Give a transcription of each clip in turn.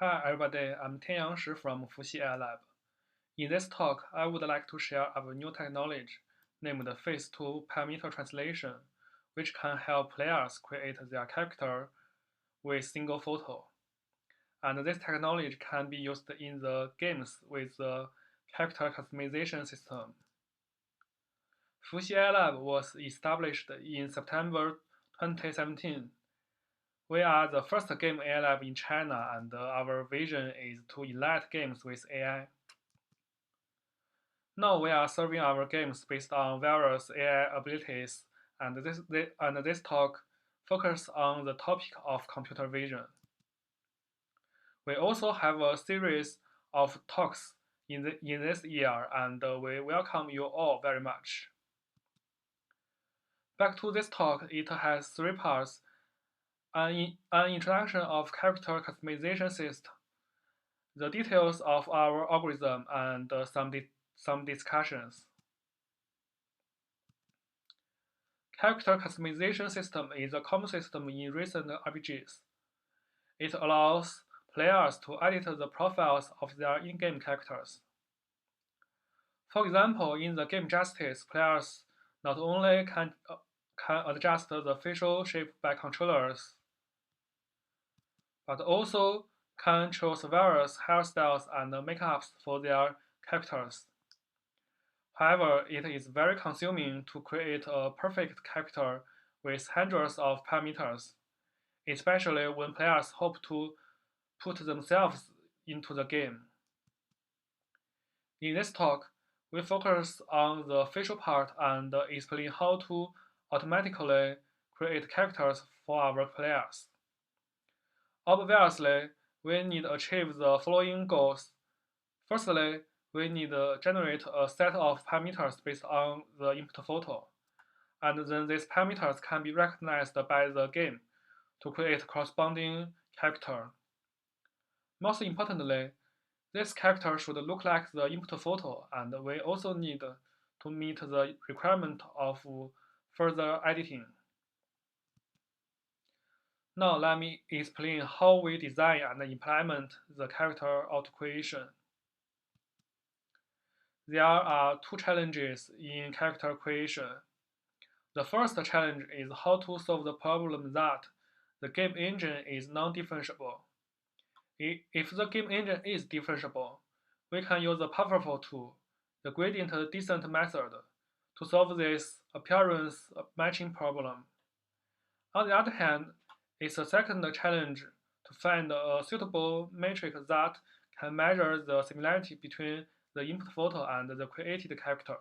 Hi everybody, I'm Tianyang Shi from Fuxi AI Lab. In this talk, I would like to share our new technology named Face2 Parameter Translation, which can help players create their character with single photo. And this technology can be used in the games with the character customization system. Fuxi AI Lab was established in September 2017. We are the first game AI lab in China, and our vision is to enlighten games with AI. Now we are serving our games based on various AI abilities, and this talk focuses on the topic of computer vision. We also have a series of talks in this year, and we welcome you all very much. Back to this talk, it has three parts: an introduction of character customization system, the details of our algorithm, and some discussions. Character customization system is a common system in recent RPGs. It allows players to edit the profiles of their in-game characters. For example, in the game Justice, players not only can adjust the facial shape by controllers, but also can choose various hairstyles and makeups for their characters. However, it is very consuming to create a perfect character with hundreds of parameters, especially when players hope to put themselves into the game. In this talk, we focus on the facial part and explain how to automatically create characters for our players. Obviously, we need to achieve the following goals. Firstly, we need to generate a set of parameters based on the input photo, and then these parameters can be recognized by the game to create corresponding character. Most importantly, this character should look like the input photo, and we also need to meet the requirement of further editing. Now let me explain how we design and implement the character auto creation. There are two challenges in character creation. The first challenge is how to solve the problem that the game engine is non-differentiable. If the game engine is differentiable, we can use a powerful tool, the gradient descent method, to solve this appearance matching problem. On the other hand, it's a second challenge to find a suitable metric that can measure the similarity between the input photo and the created character.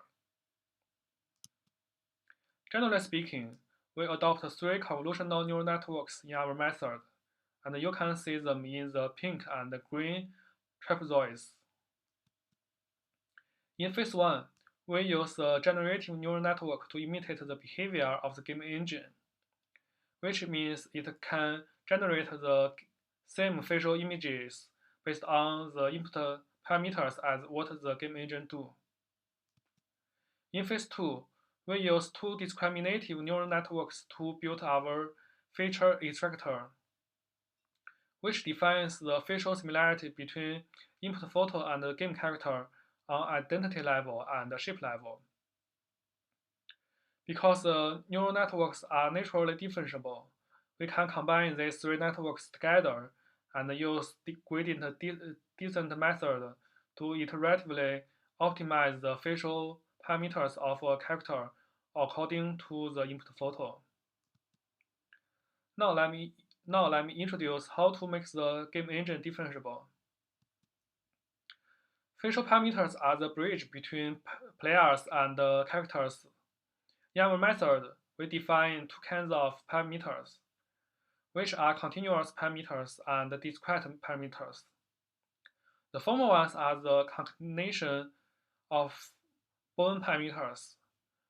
Generally speaking, we adopt three convolutional neural networks in our method, and you can see them in the pink and green trapezoids. In phase 1, we use a generative neural network to imitate the behavior of the game engine, which means it can generate the same facial images based on the input parameters as what the game engine do. In phase 2, we use two discriminative neural networks to build our feature extractor, which defines the facial similarity between input photo and the game character on identity level and shape level. Because the neural networks are naturally differentiable, we can combine these three networks together and use the gradient descent method to iteratively optimize the facial parameters of a character according to the input photo. Now let me introduce how to make the game engine differentiable. Facial parameters are the bridge between players and characters. In our method, we define two kinds of parameters, which are continuous parameters and discrete parameters. The former ones are the concatenation of Boole parameters,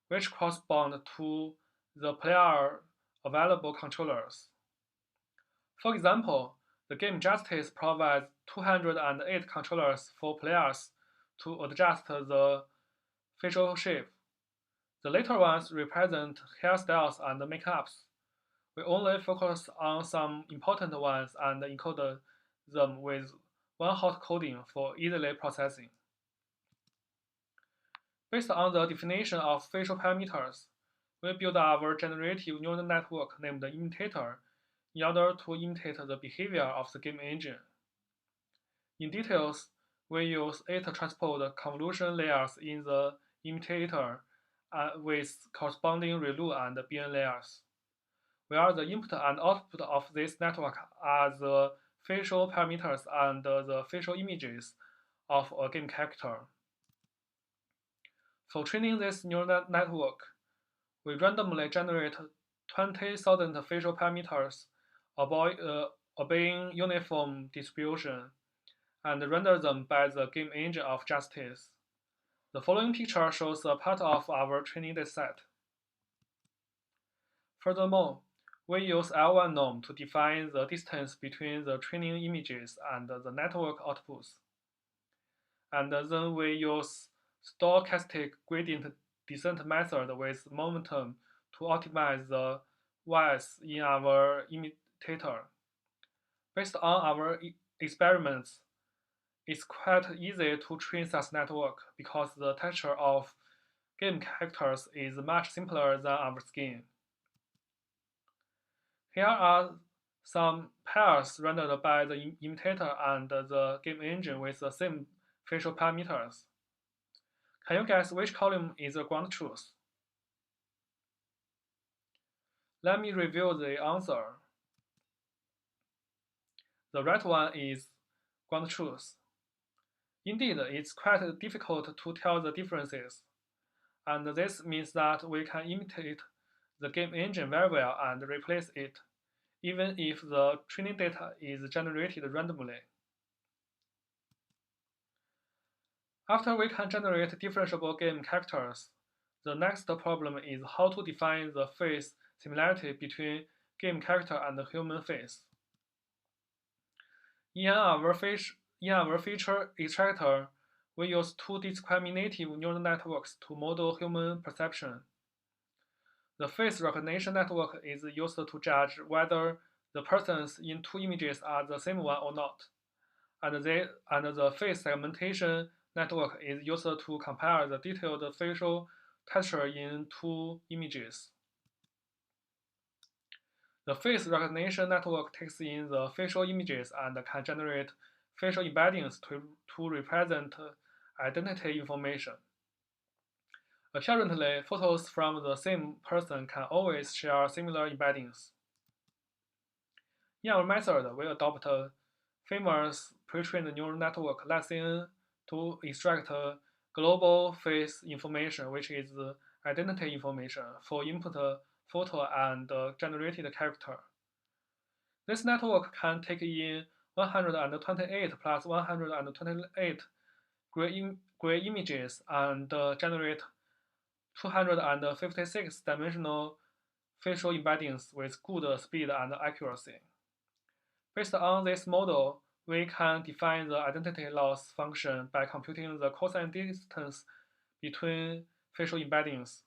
which correspond to the player available controllers. For example, the game Justice provides 208 controllers for players to adjust the facial shape. The later ones represent hairstyles and makeups. We only focus on some important ones and encode them with one hot coding for easily processing. Based on the definition of facial parameters, we build our generative neural network named Imitator in order to imitate the behavior of the game engine. In details, we use 8 transport convolution layers in the imitator with corresponding ReLU and BN layers, where the input and output of this network are the facial parameters and the facial images of a game character. For training this neural network, we randomly generate 20,000 facial parameters obeying uniform distribution and render them by the game engine of Justice. The following picture shows a part of our training dataset. Furthermore, we use L1 norm to define the distance between the training images and the network outputs. And then we use stochastic gradient descent method with momentum to optimize the width in our imitator. Based on our experiments, it's quite easy to train such network because the texture of game characters is much simpler than our skin. Here are some pairs rendered by the imitator and the game engine with the same facial parameters. Can you guess which column is the ground truth? Let me review the answer. The right one is ground truth. Indeed, it's quite difficult to tell the differences, and this means that we can imitate the game engine very well and replace it, even if the training data is generated randomly. After we can generate differentiable game characters, the next problem is how to define the face similarity between game character and the human face. In our feature extractor, we use 2 discriminative neural networks to model human perception. The face recognition network is used to judge whether the persons in 2 images are the same one or not, and the face segmentation network is used to compare the detailed facial texture in 2 images. The face recognition network takes in the facial images and can generate facial embeddings to represent identity information. Apparently, photos from the same person can always share similar embeddings. In our method, we adopt a famous pre-trained neural network LexN to extract global face information, which is identity information, for input photo and generated character. This network can take in 128 plus 128 gray images and generate 256 dimensional facial embeddings with good speed and accuracy. Based on this model, we can define the identity loss function by computing the cosine distance between facial embeddings.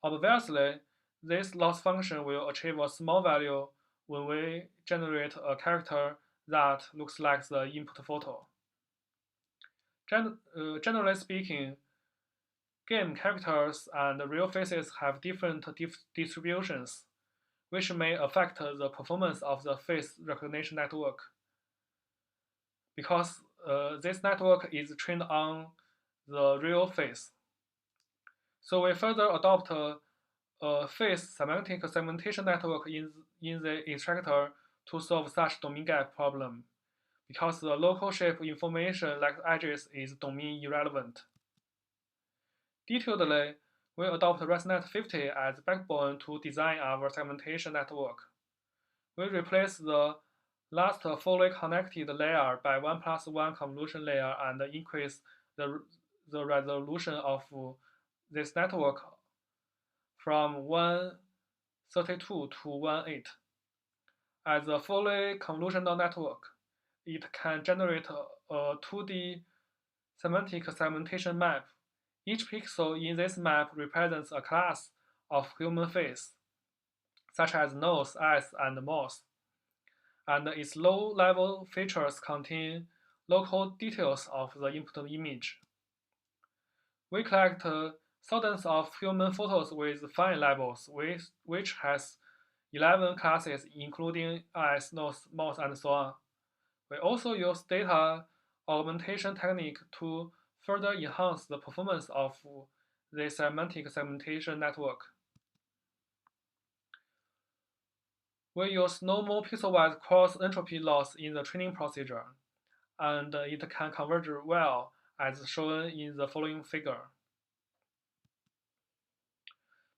Obviously, this loss function will achieve a small value when we generate a character that looks like the input photo. Generally speaking, game characters and real faces have different distributions, which may affect the performance of the face recognition network. Because this network is trained on the real face. So we further adopt a face semantic segmentation network in the extractor to solve such domain gap problem, because the local shape information like edges is domain irrelevant. Detailedly, we adopt ResNet 50 as backbone to design our segmentation network. We replace the last fully connected layer by 1 plus 1 convolution layer and increase the resolution of this network from 132 to 18. As a fully convolutional network, it can generate a 2D semantic segmentation map. Each pixel in this map represents a class of human face, such as nose, eyes, and mouth. and its low-level features contain local details of the input image. We collect thousands of human photos with fine labels, which has 11 classes, including eyes, nose, mouth, and so on. We also use data augmentation technique to further enhance the performance of the semantic segmentation network. We use normal pixel-wise cross-entropy loss in the training procedure, and it can converge well as shown in the following figure.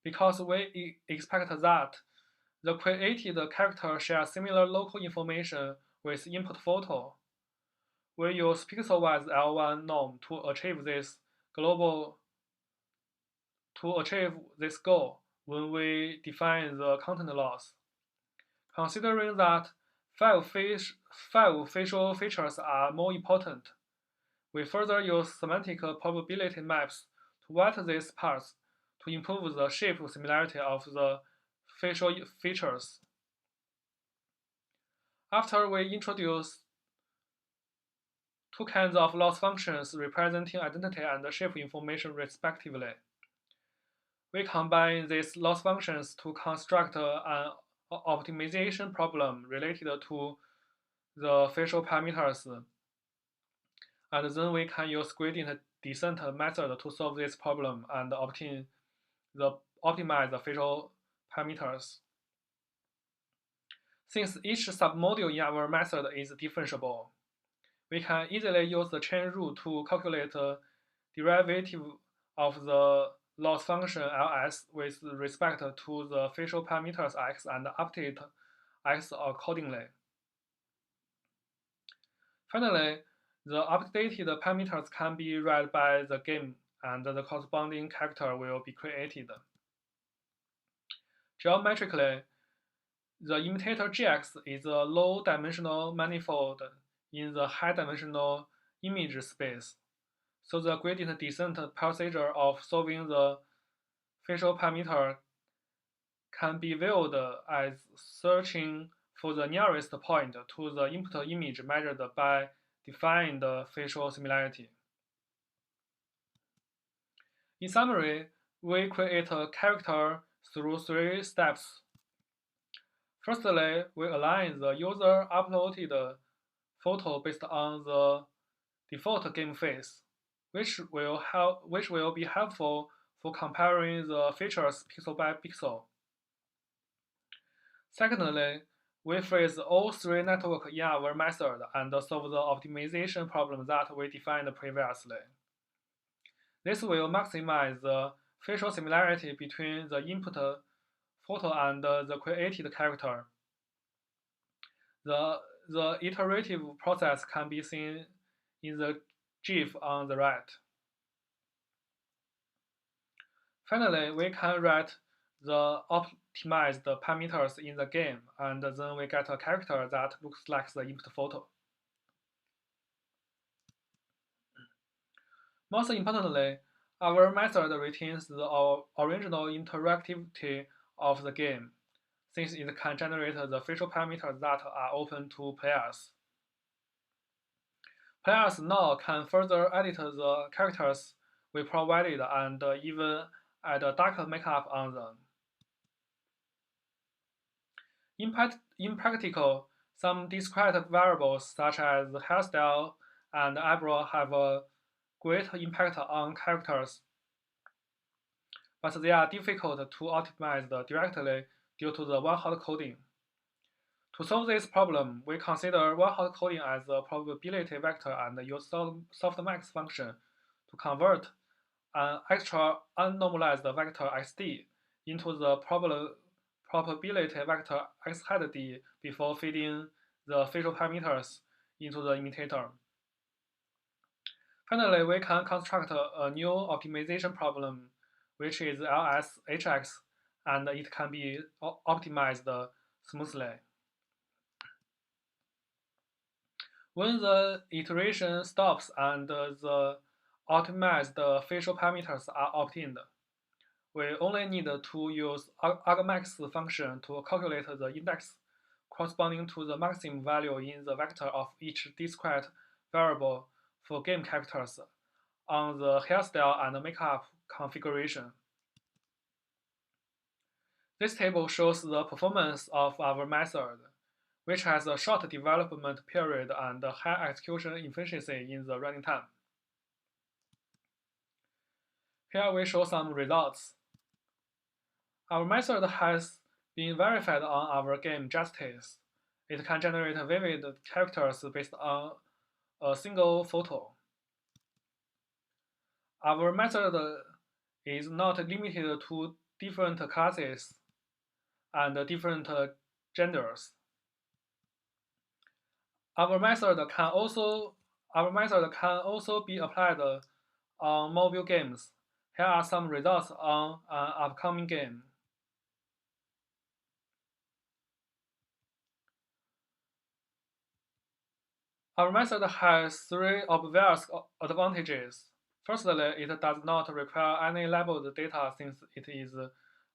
Because we expect that the created character shares similar local information with input photo, we use pixel-wise L1 norm to achieve this goal when we define the content loss. Considering that five facial features are more important, we further use semantic probability maps to weight these parts to improve the shape similarity of the facial features. After we introduce two kinds of loss functions representing identity and shape information respectively, we combine these loss functions to construct an optimization problem related to the facial parameters, and then we can use gradient descent method to solve this problem and optimize the facial parameters. Since each submodule in our method is differentiable, we can easily use the chain rule to calculate the derivative of the loss function Ls with respect to the facial parameters x and update x accordingly. Finally, the updated parameters can be read by the game and the corresponding character will be created. Geometrically, the imitator Gx is a low-dimensional manifold in the high-dimensional image space, so the gradient descent procedure of solving the facial parameter can be viewed as searching for the nearest point to the input image measured by defined facial similarity. In summary, we create a character through three steps. Firstly, we align the user uploaded photo based on the default game face, which will be helpful for comparing the features pixel by pixel. Secondly, we freeze all three networks in our method and solve the optimization problem that we defined previously. This will maximize the facial similarity between the input photo and the created character. The iterative process can be seen in the GIF on the right. Finally, we can write the optimized parameters in the game, and then we get a character that looks like the input photo. Most importantly, our method retains the original interactivity of the game, since it can generate the facial parameters that are open to players. Players now can further edit the characters we provided and even add a darker makeup on them. In practical, some discrete variables such as hairstyle and eyebrow have a great impact on characters, but they are difficult to optimize directly due to the one-hot coding. To solve this problem, we consider one-hot coding as a probability vector and use softmax function to convert an extra unnormalized vector xd into the probability vector x hat d before feeding the facial parameters into the imitator. Finally, we can construct a new optimization problem, which is LSHX, and it can be optimized smoothly. When the iteration stops and the optimized facial parameters are obtained, we only need to use argmax function to calculate the index corresponding to the maximum value in the vector of each discrete variable for game characters on the hairstyle and makeup configuration. This table shows the performance of our method, which has a short development period and high execution efficiency in the running time. Here we show some results. Our method has been verified on our game Justice. It can generate vivid characters based on a single photo. Our method is not limited to different classes and different genders. Our method can also be applied on mobile games. Here are some results on an upcoming game. Our method has three obvious advantages. Firstly, it does not require any labeled data since it is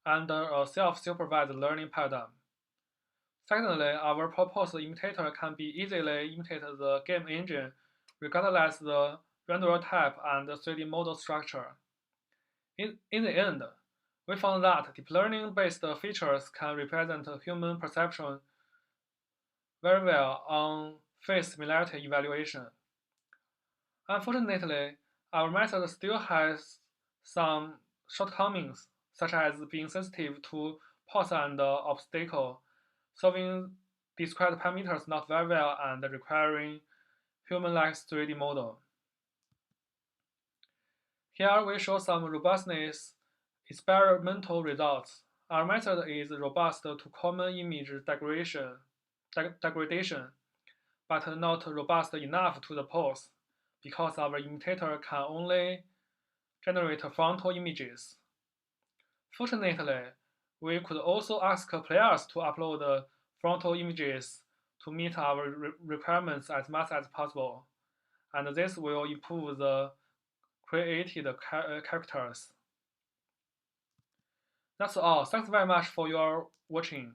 under a self-supervised learning paradigm. Secondly, our proposed imitator can be easily imitate the game engine regardless the renderer type and 3D model structure. In the end, we found that deep learning-based features can represent human perception very well on face similarity evaluation. Unfortunately, our method still has some shortcomings, such as being sensitive to pause and obstacle, solving discrete parameters not very well, and requiring human-like 3D model. Here we show some robustness experimental results. Our method is robust to common image degradation, but not robust enough to the pose, because our imitator can only generate frontal images. Fortunately, we could also ask players to upload frontal images to meet our requirements as much as possible, and this will improve the created characters. That's all. Thanks very much for your watching.